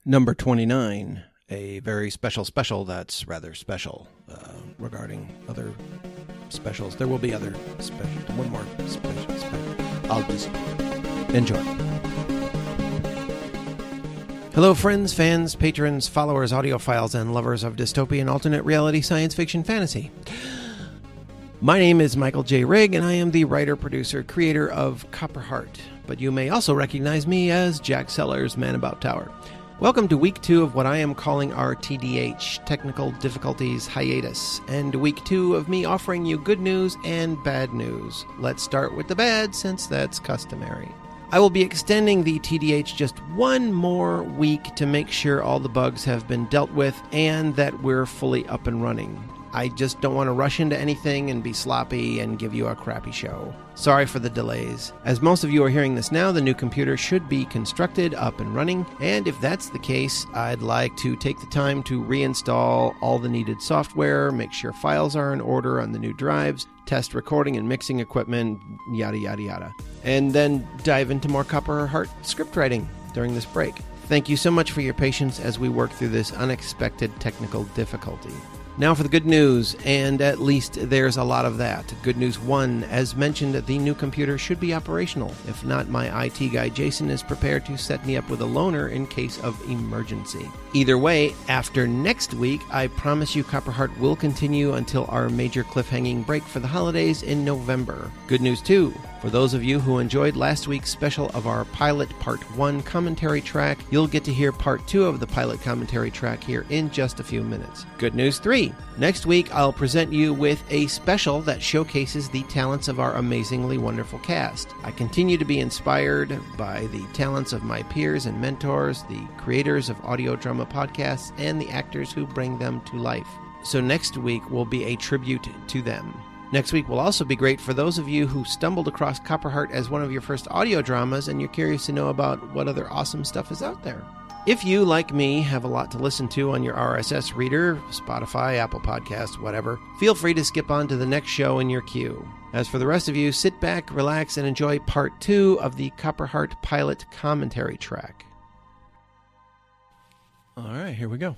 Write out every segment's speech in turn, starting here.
Number 29, a very special that's rather special regarding other specials. There will be other specials. One more special. I'll just enjoy. Hello, friends, fans, patrons, followers, audiophiles, and lovers of dystopian alternate reality science fiction fantasy. My name is Michael J. Rigg, and I am the writer, producer, creator of COPPERHEART, but you may also recognize me as Jack Sellers, Man About Tower. Welcome to week 2 of what I am calling our TDH, Technical Difficulties Hiatus, and week 2 of me offering you good news and bad news. Let's start with the bad, since that's customary. I will be extending the TDH just one more week to make sure all the bugs have been dealt with and that we're fully up and running. I just don't want to rush into anything and be sloppy and give you a crappy show. Sorry for the delays. As most of you are hearing this now, the new computer should be constructed, up and running, and if that's the case, I'd like to take the time to reinstall all the needed software, make sure files are in order on the new drives, test recording and mixing equipment, yada yada yada. And then dive into more COPPERHEART script writing during this break. Thank you so much for your patience as we work through this unexpected technical difficulty. Now for the good news, and at least there's a lot of that. Good news 1, as mentioned, the new computer should be operational. If not, my IT guy Jason is prepared to set me up with a loaner in case of emergency. Either way, after next week, I promise you COPPERHEART will continue until our major cliffhanging break for the holidays in November. Good news 2, for those of you who enjoyed last week's special of our pilot Part 1 commentary track, you'll get to hear Part 2 of the pilot commentary track here in just a few minutes. Good news 3, next week I'll present you with a special that showcases the talents of our amazingly wonderful cast. I continue to be inspired by the talents of my peers and mentors, the creators of audio drama podcasts, and the actors who bring them to life. So next week will be a tribute to them. Next week will also be great for those of you who stumbled across COPPERHEART as one of your first audio dramas and you're curious to know about what other awesome stuff is out there. If you, like me, have a lot to listen to on your RSS reader, Spotify, Apple Podcasts, whatever, feel free to skip on to the next show in your queue. As for the rest of you, sit back, relax, and enjoy Part 2 of the COPPERHEART pilot commentary track. All right, here we go.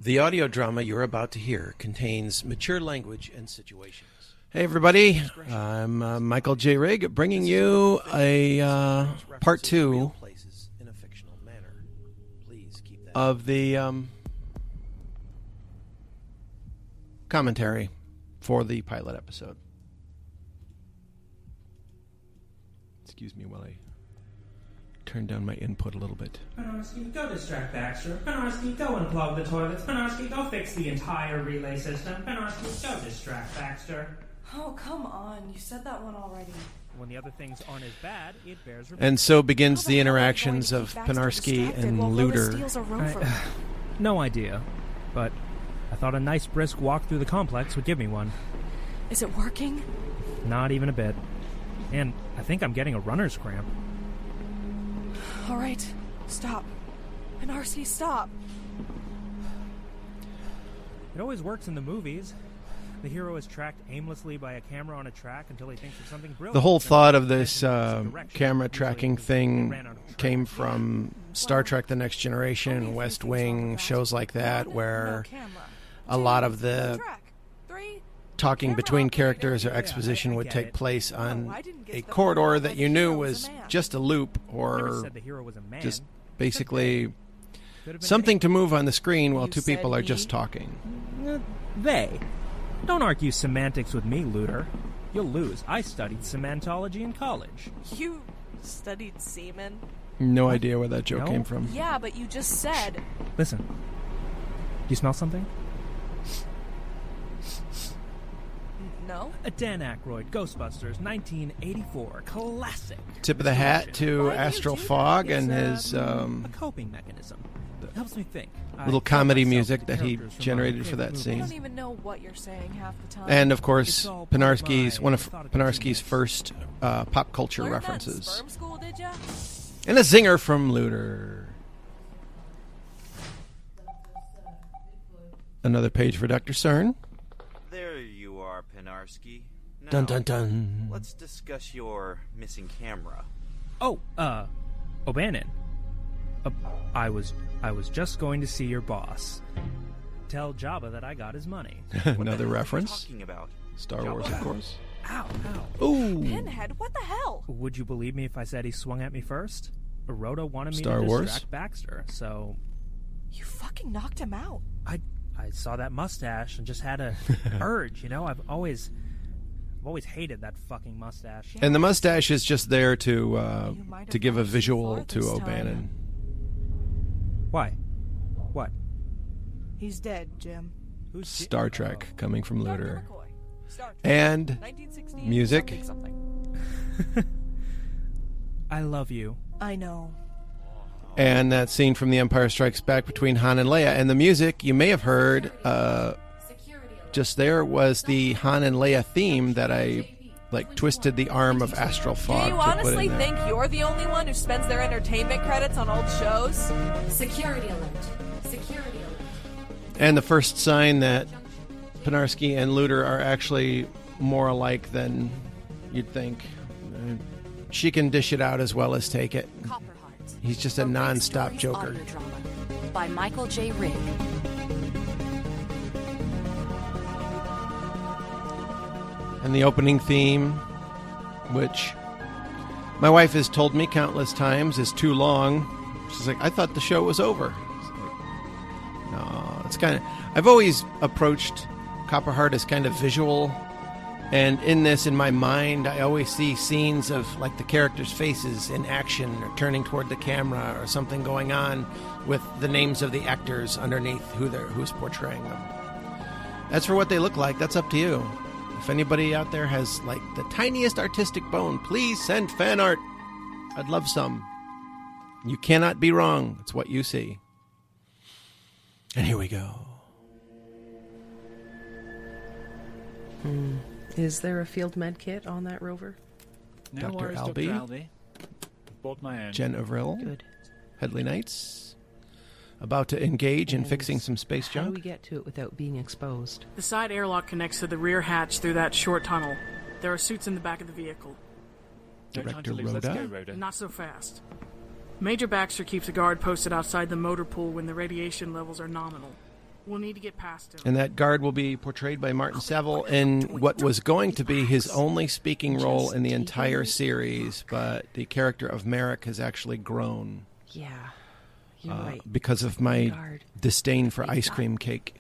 The audio drama you're about to hear contains mature language and situations. Hey, everybody. I'm Michael J. Rigg, bringing you a part 2 of the commentary for the pilot episode. Excuse me while I turn down my input a little bit. Penarski, go distract Baxter. Penarski, go unclog the toilets. Penarski, go fix the entire relay system. Penarski, go distract Baxter. Oh, come on. You said that one already. When the other things aren't as bad, it bears repeating. And so begins the interactions of Penarski and Looter. No idea, but I thought a nice brisk walk through the complex would give me one. Is it working? Not even a bit. And I think I'm getting a runner's cramp. All right, stop. Penarski, stop. It always works in the movies. The hero is tracked aimlessly by a camera on a track until he thinks of something brilliant. The whole thought of this camera tracking thing came from Star Trek The Next Generation, West Wing, shows like that, where a lot of the talking between characters or exposition would take place on a corridor that you knew was just a loop or just basically something to move on the screen while two people are just talking. They. Don't argue semantics with me, Looter. You'll lose. I studied semantology in college. You studied semen? No idea where that joke came from. Yeah, but you just said... Listen. Do you smell something? No. A Dan Aykroyd, Ghostbusters, 1984. Classic. Tip of the hat to Astral Fogg and his... a coping mechanism. Helps me think. Little comedy music that he generated for that scene. I don't even know what you're saying half the time. And of course, Penarski's one of Penarski's first pop culture references. Sperm school, did ya? And a zinger from Looter. Another page for Dr. CERN. There you are, Penarski. Now, Dun dun dun. let's discuss your missing camera. Oh, O'Bannon. I was just going to see your boss. Tell Jabba that I got his money. Another What reference. are you talking about? Star Wars, of course. Ow, ow. Ooh. Pinhead, what the hell? Would you believe me if I said he swung at me first? Rhoda wanted me Star to Wars? distract Baxter, so You fucking knocked him out. I saw that mustache and just had a urge, you know? I've always hated that fucking mustache. And the mustache is just there to You might have give a gone too visual far to this time. O'Bannon. Why? What? He's dead, Jim. Who's Star Trek coming from Looter. McCoy. Star Trek. And 1968 music. something. I love you. I know. And that scene from The Empire Strikes Back between Han and Leia. And the music, you may have heard, just there was the Han and Leia theme that I, twisted the arm of Astral Fogg Do you to put honestly in there. think you're the only one who spends their entertainment credits on old shows? Security alert. Security alert. And the first sign that Penarski and Looter are actually more alike than you'd think. She can dish it out as well as take it. Copperheart. He's just a A Rig non-stop Stories joker. audio drama by Michael J. Rig. And the opening theme, which my wife has told me countless times is too long. She's like, I thought the show was over. It's like, no, it's kind of... I've always approached Copperheart as kind of visual. And in this, in my mind, I always see scenes of the characters' faces in action or turning toward the camera or something going on with the names of the actors underneath who's portraying them. As for what they look like, that's up to you. If anybody out there has the tiniest artistic bone, please send fan art. I'd love some. You cannot be wrong. It's what you see. And here we go. Is there a field med kit on that rover? No Dr. worries, Albee. Dr. Albee. Bought my own. Jen Avril, Good. Headley Knights, about to engage in And fixing some space How do junk. we get to it without being exposed? The side airlock connects to the rear hatch through that short tunnel. There are suits in the back of the vehicle. No time Director to lose. Let's Rhoda? go, Rhoda. Not so fast. Major Baxter keeps a guard posted outside the motor pool when the radiation levels are nominal. We'll need to get past him. And that guard will be portrayed by Martin Saville in what was going to be his only speaking role in the entire series, but the character of Merrick has actually grown Yeah, you're right. because of my Guard. disdain for ice cream cake.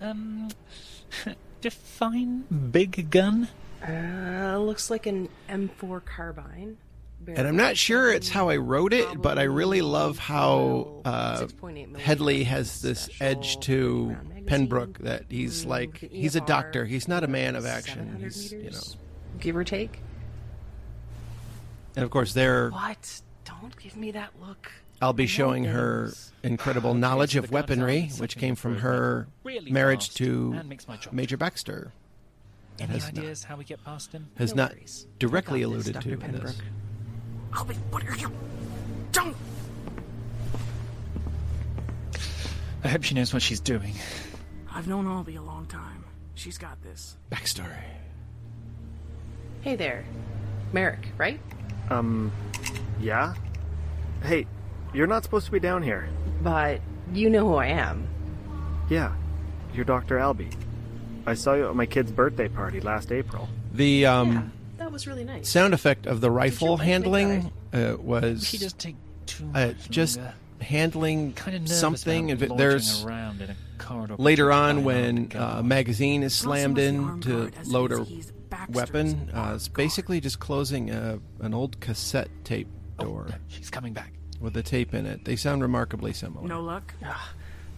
Define big gun? Looks like an M4 carbine. And I'm not sure it's how I wrote it, but I really love how 6.8 Headley has this special edge to round magazine. Pembroke that he's he's a doctor. He's not a man of action. 700 He's, meters, give or take. And of course, there What? Don't give me that look. I'll be I know showing her things. incredible Okay, knowledge so of the guard's weaponry, out which second came from improvement. her Really marriage fast to and makes my job. Major Baxter. That Any has ideas how we get past him? has No not worries. directly I got this, alluded Dr. to in Pembroke. this. Albie, what are you... Don't... I hope she knows what she's doing. I've known Albie a long time. She's got this. Backstory. Hey there, Merrick, right? Yeah? Hey, you're not supposed to be down here. But you know who I am. Yeah, you're Dr. Albee. I saw you at my kid's birthday party last April. The Yeah, that was really nice. sound effect of the rifle wife make handling She was does take too much just longer. handling Kind of nervous something. about And there's launching around in a corridor later protected on by an when armed guard. a magazine is slammed Not so much the in armed to guard as it load is a he's Baxter's weapon. armed It's guard. basically just closing an old cassette tape door Oh, she's coming back. with a tape in it. They sound remarkably similar. No luck? I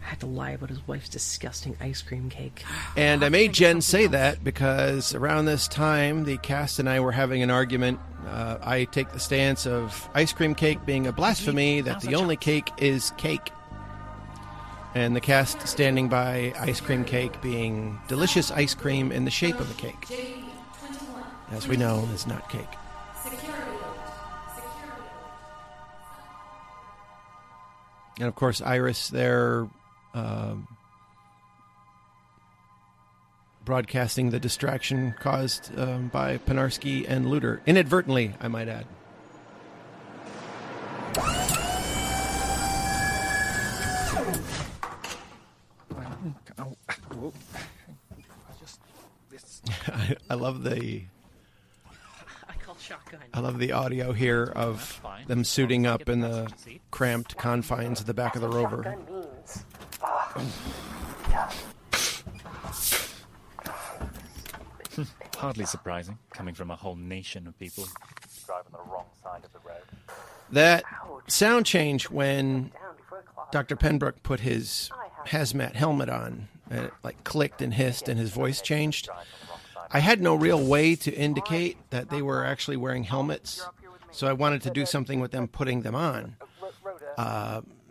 had to lie about his wife's disgusting ice cream cake. And I made Jen say that because around this time, the cast and I were having an argument. I take the stance of ice cream cake being a blasphemy, that the only cake is cake. And the cast standing by ice cream cake being delicious ice cream in the shape of a cake. J21. As we know, is not cake. Security alert. Security. And of course, Iris there broadcasting the distraction caused by Penarski and Looter. Inadvertently, I might add. Oh, whoa. This. I love the I call shotgun. I love the audio here of them suiting up in the cramped confines of the back of the rover. Shotgun means. Hardly surprising, coming from a whole nation of people. Driving the wrong side of the road. That sound change when Dr. Penbrook put his hazmat helmet on, and it like clicked and hissed and his voice changed. I had no real way to indicate that they were actually wearing helmets, so I wanted to do something with them putting them on.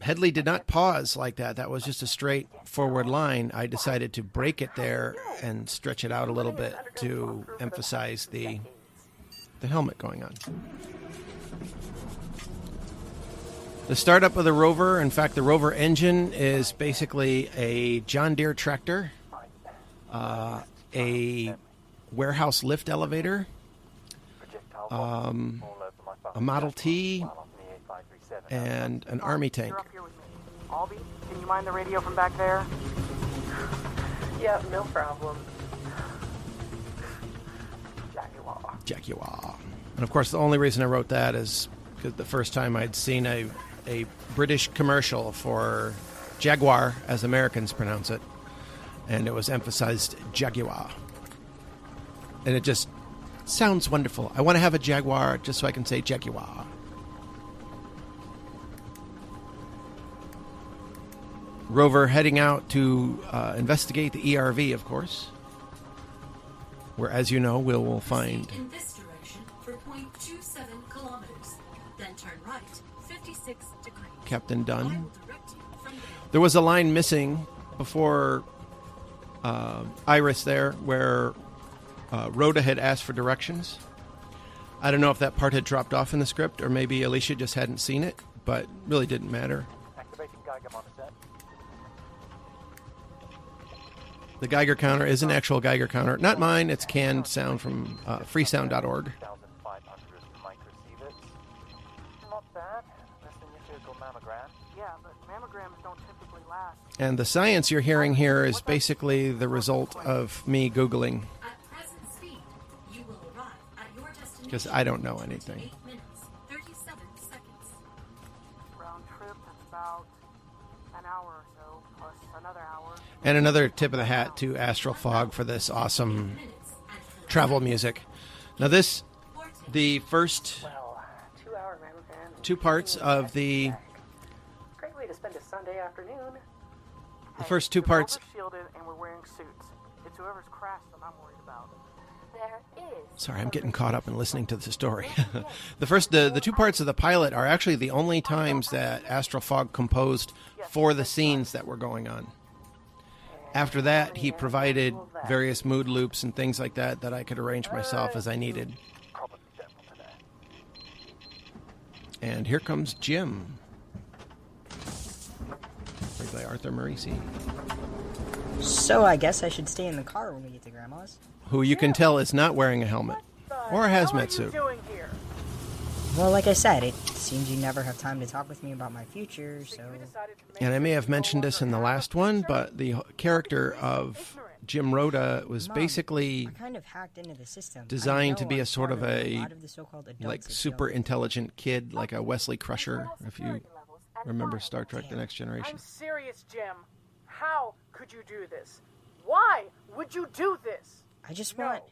Headley did not pause like that. That was just a straight forward line. I decided to break it there and stretch it out a little bit to emphasize the helmet going on. The startup of the rover, in fact, the rover engine is basically a John Deere tractor, a warehouse lift elevator, a Model T, and an Army tank. Albie, can you mind the radio from back there? Yeah, no problem. Jaguar. And of course, the only reason I wrote that is because the first time I'd seen a British commercial for Jaguar, as Americans pronounce it, and it was emphasized Jaguar. And it just sounds wonderful. I want to have a Jaguar just so I can say Jaguar. Rover heading out to investigate the ERV, of course, where, as you know, we'll find... In this direction for 0.27 kilometers. Then turn right, 56 degrees. Captain Dunn. I will direct you from there. There was a line missing before Iris there where Rhoda had asked for directions. I don't know if that part had dropped off in the script or maybe Alicia just hadn't seen it, but really didn't matter. Activating Geiger monitor. The Geiger counter is an actual Geiger counter. Not mine, it's canned sound from freesound.org. 1,500 microsieverts. Not bad. Less than your typical mammogram. Yeah, but mammograms don't typically last. And the science you're hearing here is basically the result of me Googling, At present speed, you will arrive at your destination. because I don't know anything. 8 minutes, 37 seconds. Round trip, that's about an hour or so, plus another hour. And another tip of the hat to Astral Fogg for this awesome travel music. Now the first Well, 2-hour mammogram. two parts of the Great way to spend a Sunday afternoon. first two parts. We're shielded and we're wearing suits. It's whoever's crashed that I'm worried about. There is. Sorry, I'm getting caught up in listening to the story. the two parts of the pilot are actually the only times that Astral Fogg composed for the scenes that were going on. After that, he provided various mood loops and things like that that I could arrange myself as I needed. And here comes Jim, played by Arthur Morisi, So I guess I should stay in the car when we get to Grandma's. who you can tell is not wearing a helmet or a hazmat suit. Doing here? Well, like I said, it seems you never have time to talk with me about my future, so... And I may have mentioned this in the last one, but the character of Jim Rhoda was basically I kind of hacked into the system. designed I to know be I'm a sort of smarter than a lot of the so-called adults like that super don't. intelligent kid, like a Wesley Crusher, if you remember Star Trek: The Next Generation. I'm serious, Jim. How could you do this? Why would you do this? I just want...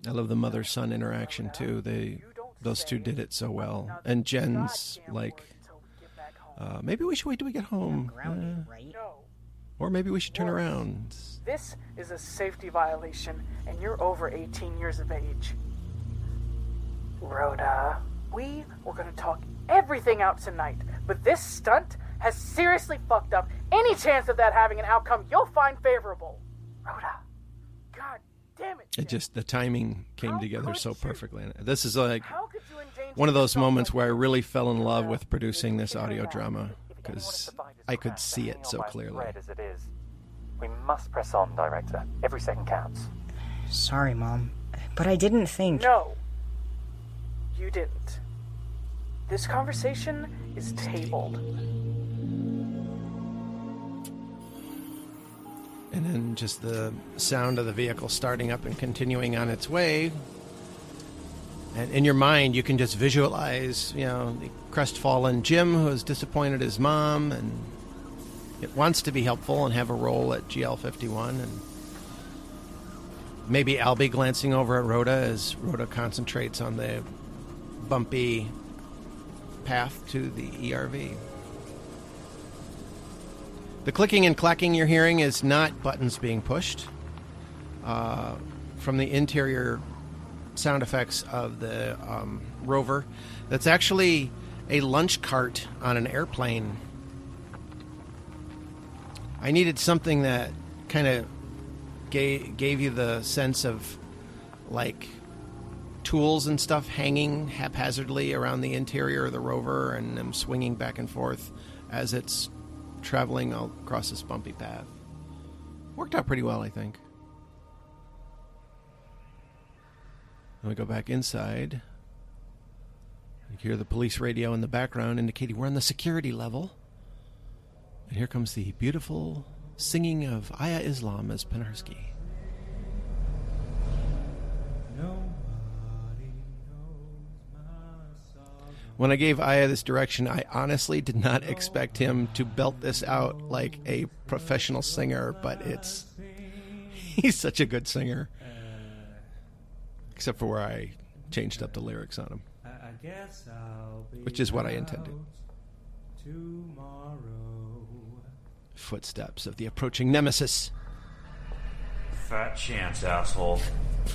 I love the mother-son interaction too. Those two did it so well. And Jen's like, maybe we should wait till we get home, grounded, right? or maybe we should turn around. This is a safety violation, and you're over 18 years of age. Rhoda, we were going to talk everything out tonight, but this stunt has seriously fucked up any chance of that having an outcome you'll find favorable. Rhoda, God damn it. It just, the timing came together so perfectly. This is like How could you endanger one of those yourself moments like where I this? really fell in love with producing this audio drama, because I could see it so clearly. Red as it is. We must press on, Director. Every second counts. Sorry, Mom, but I didn't think... No, you didn't. This conversation is tabled. And then just the sound of the vehicle starting up and continuing on its way. And in your mind, you can just visualize, the crestfallen Jim who is disappointed his mom and it wants to be helpful and have a role at GL51. And maybe Albie glancing over at Rhoda as Rhoda concentrates on the bumpy path to the ERV. The clicking and clacking you're hearing is not buttons being pushed. From the interior sound effects of the rover. That's actually a lunch cart on an airplane. I needed something that kind of gave you the sense of like tools and stuff hanging haphazardly around the interior of the rover and them swinging back and forth as it's traveling across this bumpy path. Worked out pretty well, I think. Then we go back inside. You hear the police radio in the background indicating we're on the security level. And here comes the beautiful singing of Aya Islam as Pinarsky. When I gave Aya this direction, I honestly did not expect him to belt this out like a professional singer, but he's such a good singer. Except for where I changed up the lyrics on him. Which is what I intended. Footsteps of the approaching nemesis. Fat chance, asshole.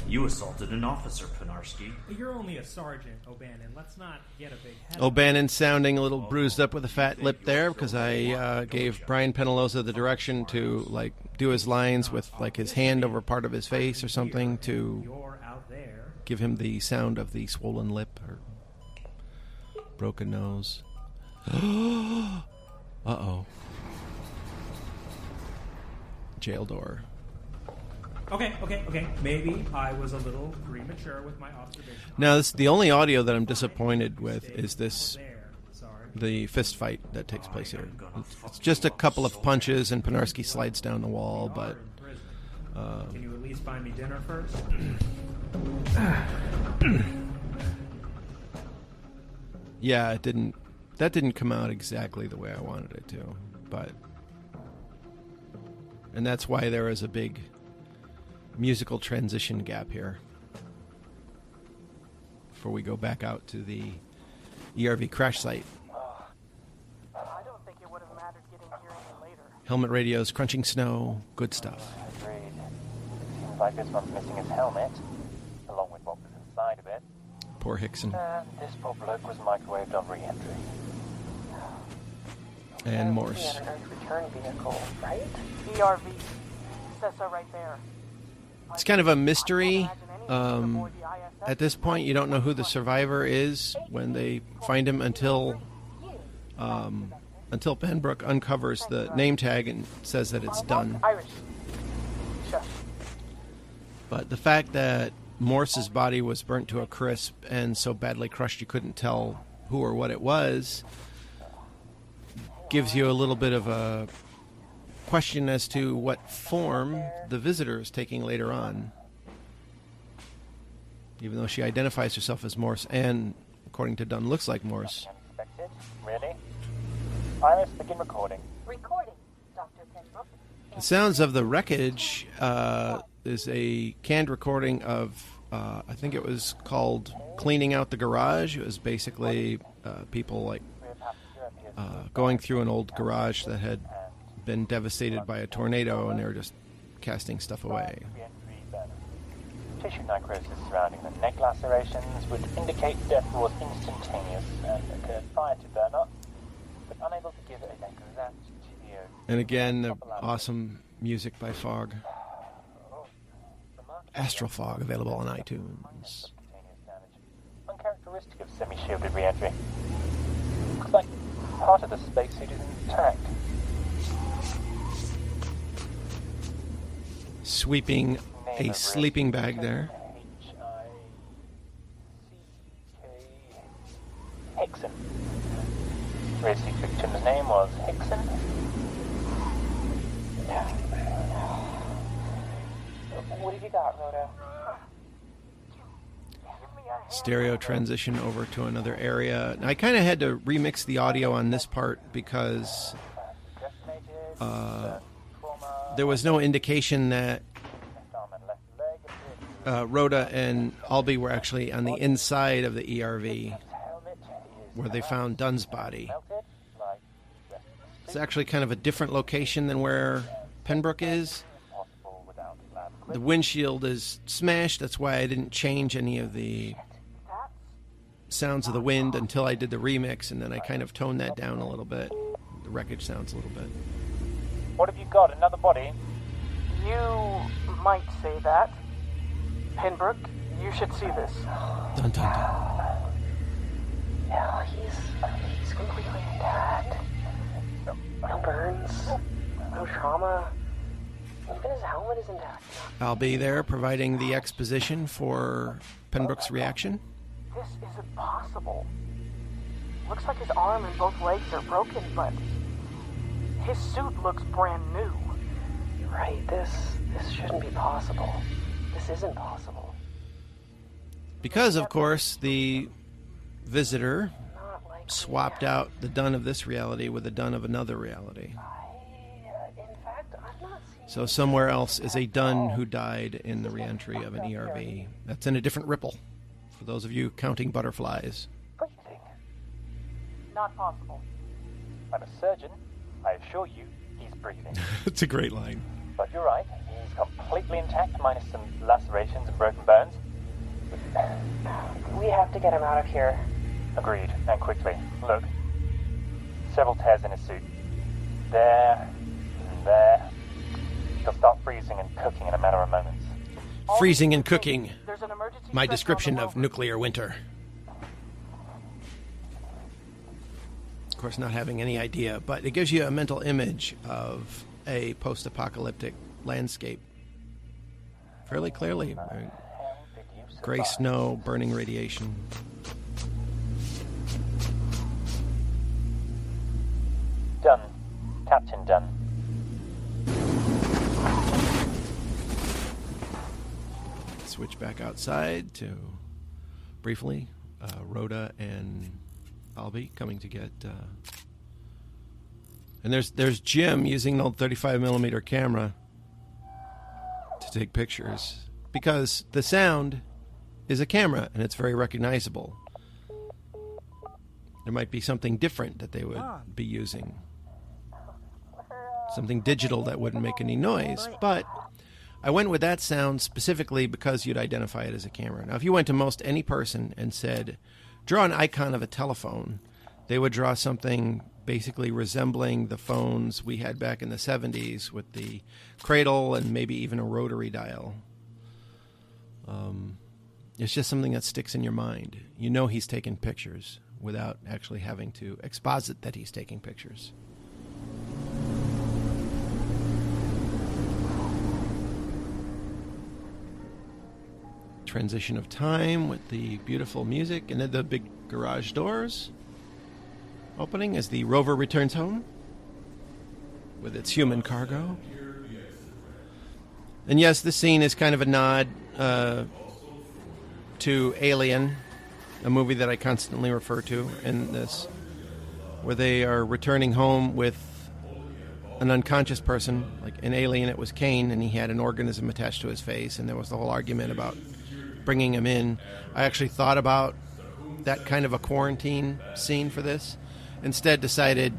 You assaulted an officer, Pinarsky. You're only a sergeant, O'Bannon. Let's not get a big head. O'Bannon sounding a little bruised up with a fat lip there because I gave Brian Penaloza the direction to do his lines with his hand over part of his face or something to give him the sound of the swollen lip or broken nose. Uh-oh. Jail door. Okay. Maybe I was a little premature with my observation. Now, the only audio that I'm disappointed with is the fist fight that takes place here. It's just a couple of punches and Pinarsky slides down the wall, but... Can you at least buy me dinner first? Yeah, that didn't come out exactly the way I wanted it to, but... And that's why there is a big musical transition gap here. Before we go back out to the ERV crash site. I don't think it would have mattered getting here any later. Helmet radios, crunching snow, good stuff. Agreed. Seems like this one's missing his helmet, along with what was inside of it. Poor Hickson. This poor bloke was microwaved on re-entry. And Morse. Return vehicle, right? ERV. Says so right there. It's kind of a mystery. At this point, you don't know who the survivor is when they find him until Benbrook uncovers the name tag and says that it's done. But the fact that Morse's body was burnt to a crisp and so badly crushed you couldn't tell who or what it was gives you a little bit of a question as to what form the visitor is taking later on. Even though she identifies herself as Morse and, according to Dunn, looks like Morse. Really? Iris, begin recording. Recording, Dr. Penbrook. The sounds of the wreckage is a canned recording of, I think it was called Cleaning Out the Garage. It was basically people going through an old garage that had been devastated by a tornado, and they were just casting stuff away. Tissue necrosis surrounding the neck lacerations would indicate death was instantaneous and occurred prior to burn-up, but unable to give an exact video. And again, the awesome music by Fogg. Astral Fogg, available on iTunes. Uncharacteristic of semi-shielded re-entry. Looks like part of the spacesuit is intact. Sweeping a sleeping bag there. Hickson. Tracy's victim's name was Hickson. What have you got, Rhoda? Stereo transition over to another area. I kind of had to remix the audio on this part because there was no indication that Rhoda and Albie were actually on the inside of the ERV where they found Dunn's body. It's actually kind of a different location than where Pembroke is. The windshield is smashed. That's why I didn't change any of the sounds of the wind until I did the remix, and then I kind of toned that down a little bit. The wreckage sounds a little bit. What have you got? Another body? You might say that. Pembroke, you should see this. Dun, dun, dun. Yeah, he's completely intact. No burns, no trauma. Even his helmet is intact. I'll be there providing the exposition for Pembroke's reaction. This isn't possible. Looks like his arm and both legs are broken, but his suit looks brand new. You're right, this shouldn't be possible. This isn't possible. Because, of course, the visitor swapped out the Dunn of this reality with the Dunn of another reality. So somewhere else is a Dunn who died in the reentry of an ERV. That's in a different ripple, for those of you counting butterflies. Not possible. I'm a surgeon. I assure you, he's breathing. It's a great line. But you're right. He's completely intact, minus some lacerations and broken bones. We have to get him out of here. Agreed, and quickly. Look. Several tears in his suit. There, and there. He'll start freezing and cooking in a matter of moments. Freezing and cooking. My description of nuclear winter. Of course, not having any idea, but it gives you a mental image of a post-apocalyptic landscape fairly clearly. Gray snow, burning radiation. Dunn. Captain Dunn. Switch back outside to briefly Rhoda and Albie coming to get and there's Jim using an old 35mm camera to take pictures because the sound is a camera and it's very recognizable. There might be something different that they would be using, something digital that wouldn't make any noise, but I went with that sound specifically because you'd identify it as a camera. Now, if you went to most any person and said, draw an icon of a telephone, they would draw something basically resembling the phones we had back in the 70s with the cradle and maybe even a rotary dial. It's just something that sticks in your mind. You know he's taking pictures without actually having to exposit that he's taking pictures. Transition of time with the beautiful music, and then the big garage doors opening as the rover returns home with its human cargo. And yes, this scene is kind of a nod to Alien, a movie that I constantly refer to in this, where they are returning home with an unconscious person. Like in Alien, it was Kane, and he had an organism attached to his face, and there was the whole argument about bringing him in. I actually thought about that kind of a quarantine scene for this. Instead decided,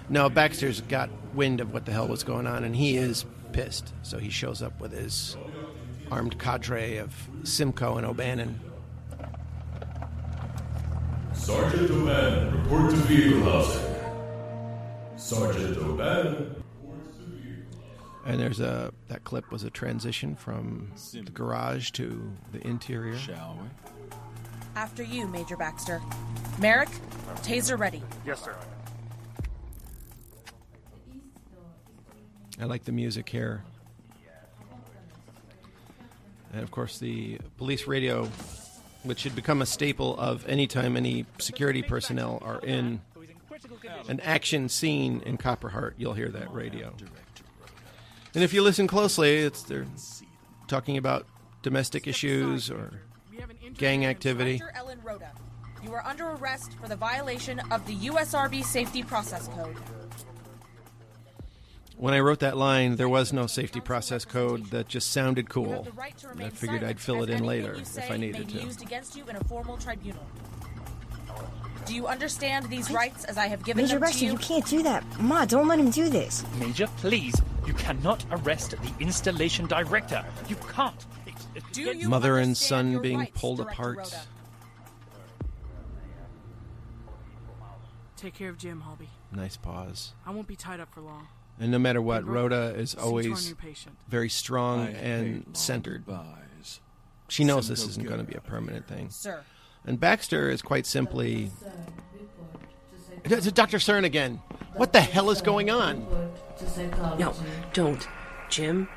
no, Baxter's got wind of what the hell was going on, and he is pissed. So he shows up with his armed cadre of Simcoe and O'Bannon. Sergeant O'Bannon, report to vehicle housing. Sergeant O'Bannon. And there's that clip was a transition from the garage to the interior. Shall we? After you, Major Baxter. Merrick, taser ready. Yes, sir. I like the music here. And of course the police radio, which should become a staple of any time any security personnel are in an action scene in Copperheart, you'll hear that radio. And if you listen closely, they're talking about domestic issues or gang activity. Dr. Ellen Rhoda, you are under arrest for the violation of the USRB Safety Process Code. When I wrote that line, there was no safety process code. That just sounded cool. I figured I'd fill it in later if I needed to. Used against you in a formal tribunal. Do you understand these rights as I have given Major them Baxter, to you? you can't do that. Ma, don't let him do this. Major, please. You cannot arrest the installation director. You can't. Mother and son being pulled apart. Rhoda? Take care of Jim, Holby. Nice pause. I won't be tied up for long. And no matter what, Rhoda is See to our always new patient. very strong and centered. She knows this isn't going to be a permanent thing. Sir. And Baxter is quite simply... It's Dr. Cern again. What the hell is going on? No, don't. Jim,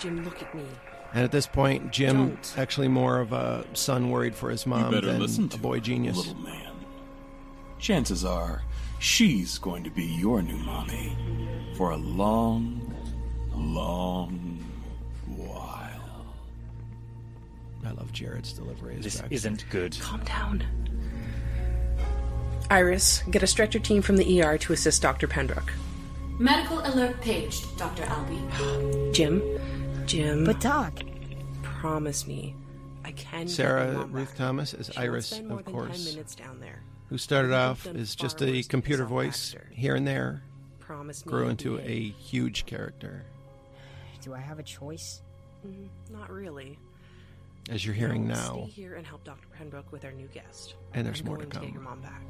look at me. And at this point, Jim, Don't. actually more of a son worried for his mom better than listen a to boy genius. Little man. Chances are she's going to be your new mommy for a long, long while. I love Jared's delivery. as This Baxter. isn't good. Calm down. Iris, get a stretcher team from the ER to assist Dr. Pembroke. Medical alert paged, Dr. Albee. Jim. But Doc. Promise me. I can Sarah get my mom Ruth back. Thomas as She won't Iris, spend more of than course, 10 minutes down there. who started We've off done as far just a worse than computer Sal voice Baxter. here and there, Promise me grew you'll into be a huge character, Do I have a choice? Not really. as you're hearing No, now. Stay here and help Dr. Pembroke with our new guest. And there's I'm more to going get come. your mom back.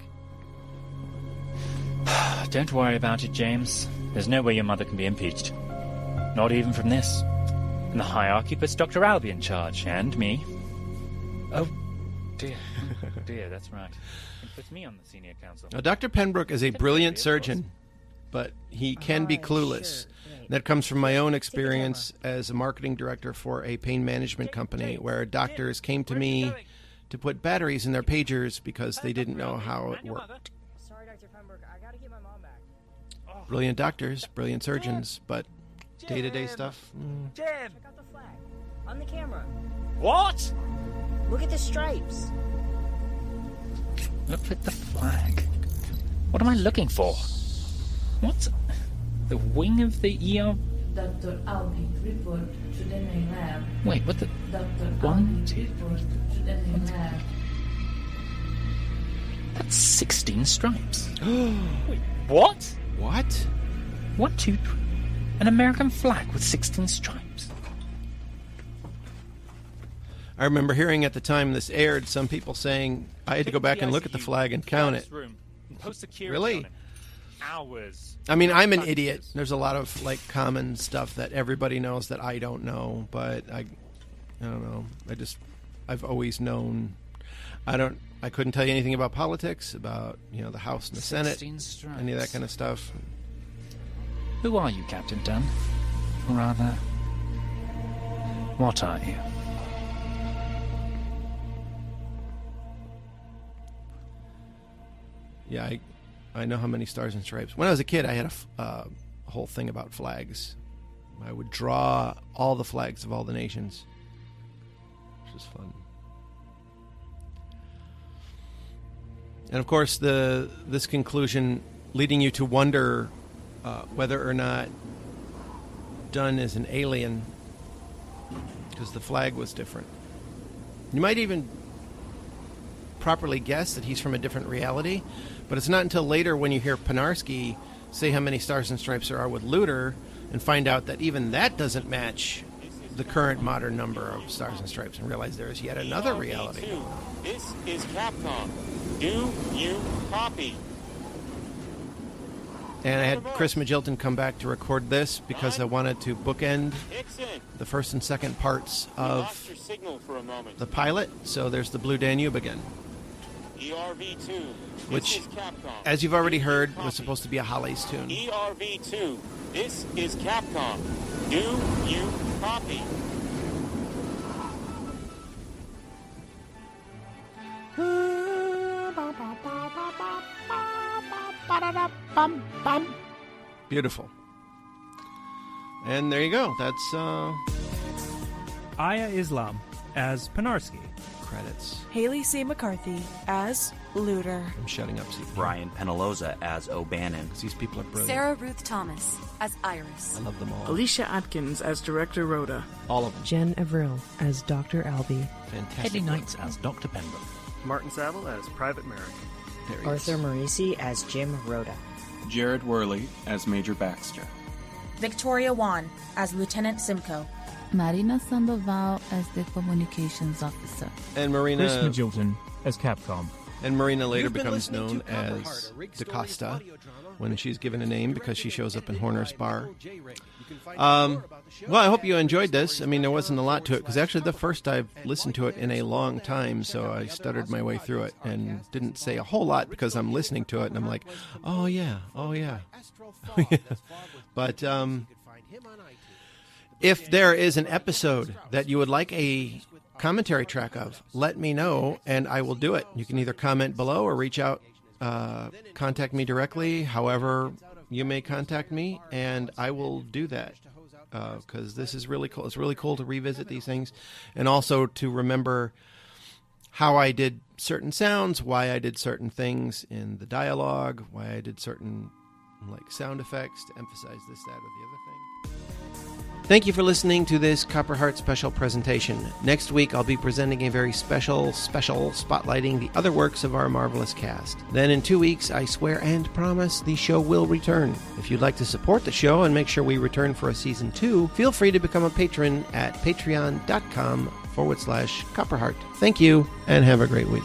Don't worry about it, James. There's no way your mother can be impeached. Not even from this. And the hierarchy puts Dr. Albee in charge, and me. Oh, dear. Dear, that's right. It puts me on the senior council. Now, Dr. Pembroke is a brilliant surgeon, but he can be clueless. That comes from my own experience as a marketing director for a pain management company where doctors came to me to put batteries in their pagers because they didn't know how it worked. Sorry, Dr. Pembroke. I gotta get my mom back. Brilliant doctors, brilliant surgeons, but day-to-day stuff. Check out the flag. On the camera. What? Look at the stripes. Look at the flag. What am I looking for? What? The wing of the ER? Dr. Albee, report to the main lab. Wait, what the? Dr. One, Albee, two, report to the main lab. That's 16 stripes. Wait, what? What? 1, 2, 3. An American flag with 16 stripes. I remember hearing at the time this aired some people saying I had to go back and look at the flag and count it. Really? Hours. I mean, I'm an idiot. There's a lot of like common stuff that everybody knows that I don't know, but I don't know. I've always known. I couldn't tell you anything about politics, about the House and the Senate, any of that kind of stuff. Who are you, Captain Dunn? Or rather, what are you? Yeah, I know how many stars and stripes. When I was a kid, I had a whole thing about flags. I would draw all the flags of all the nations, which was fun. And of course, this conclusion leading you to wonder whether or not Dunn is an alien, because the flag was different. You might even properly guess that he's from a different reality, but it's not until later when you hear Penarski say how many stars and stripes there are with Luter and find out that even that doesn't match the current modern number of stars and stripes and realize there is yet another reality. This is Capcom. Do you copy? And I had Chris Magilton come back to record this because I wanted to bookend the first and second parts of the pilot. So there's the Blue Danube again, ERV2. which, as you've already heard, was supposed to be a Hollies tune. ERV2. This is Capcom. Do you copy? Beautiful. And there you go. That's Aya Islam as Panarsky. Credits. Haley C. McCarthy as Looter. I'm shutting up. Brian Penaloza as O'Bannon. These people are brilliant. Sarah Ruth Thomas as Iris. I love them all. Alicia Atkins as Director Rhoda. All of them. Jen Avril as Dr. Albie. Fantastic. Eddie Knights as Dr. Pembroke. Martin Saville as Private Merrick. There he Arthur is. Marisi as Jim Rhoda. Jared Worley as Major Baxter. Victoria Wan as Lieutenant Simcoe. Marina Sandoval as the Communications Officer. And Marina... Chris Magilton as Capcom. And Marina later becomes known as DaCosta when she's given a name because she shows up in Horner's bar. Well, I hope you enjoyed this. I mean, there wasn't a lot to it because actually the first I've listened to it in a long time, so I stuttered my way through it and didn't say a whole lot because I'm listening to it and I'm like, oh yeah. But if there is an episode that you would like a commentary track of, let me know and I will do it. You can either comment below or reach out, contact me directly, however you may contact me, and I will do that because this is really cool. It's really cool to revisit these things and also to remember how I did certain sounds, why I did certain things in the dialogue, why I did certain sound effects to emphasize this, that, or the other thing. Thank you for listening to this COPPERHEART Special presentation. Next week, I'll be presenting a very special spotlighting the other works of our marvelous cast. Then in 2 weeks, I swear and promise the show will return. If you'd like to support the show and make sure we return for a season 2, feel free to become a patron at patreon.com/Copperheart. Thank you, and have a great week.